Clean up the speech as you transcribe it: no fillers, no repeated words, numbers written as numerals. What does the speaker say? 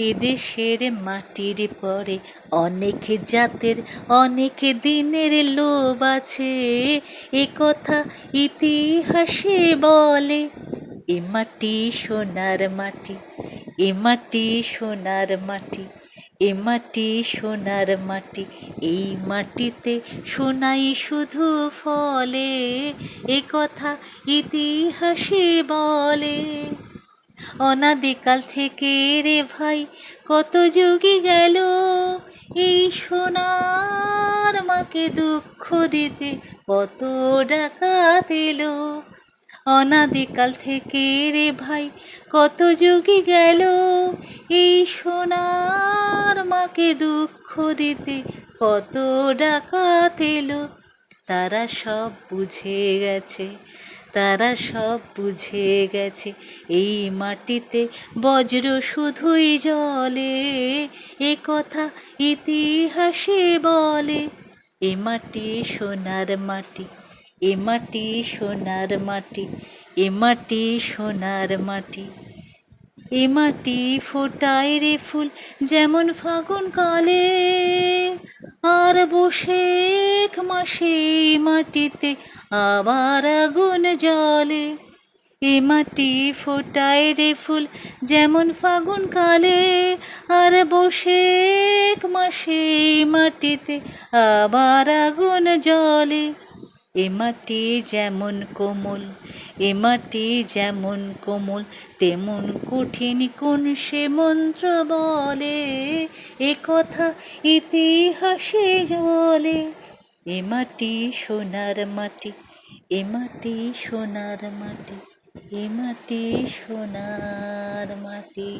এদেশের মাটির পরে অনেক জাতের অনেক দিনের লোভ আছে, এ কথা ইতিহাসে বলে। এ মাটি সোনার মাটি, এ মাটি সোনার মাটি, এ মাটি সোনার মাটি, এই মাটিতে সোনাই শুধু ফলে, এ কথা ইতিহাসে বলে। অনাদিকাল থেকে রে ভাই কত যুগই গেল, এই সোনার মাকে দুঃখ দিতে কত ডাকাত এলো। অনাদিকাল থেকে রে ভাই কত যুগই গেল, এই সোনার মাকে দুঃখ দিতে কত ডাকাত এলো। তারা সব বুঝে গেছে, তারা সব বুঝে গেছে, এই মাটিতে বজ্র শুধুই জ্বলে, এ কথা ইতিহাসে বলে। এ মাটি সোনার মাটি, এ মাটি সোনার মাটি, এ মাটি সোনার মাটি। এ মাটি ফোটায় রে ফুল যেমন ফাগুন কালে, আর বৈশাখ মাসে মাটিতে আবার আগুন জ্বলে। এ মাটি ফোটায় রে ফুল যেমন ফাগুন কালে, আর বৈশাখ মাসে মাটিতে আবার আগুন জ্বলে। এ মাটি যেমন কোমল, এ মাটি যেমন কোমল, তেমন কঠিন কোন সে মন্ত্র বলে, এ কথা ইতিহাসে বলে। এ মাটি সোনার মাটি, এ মাটি সোনার মাটি, এ মাটি সোনার মাটি।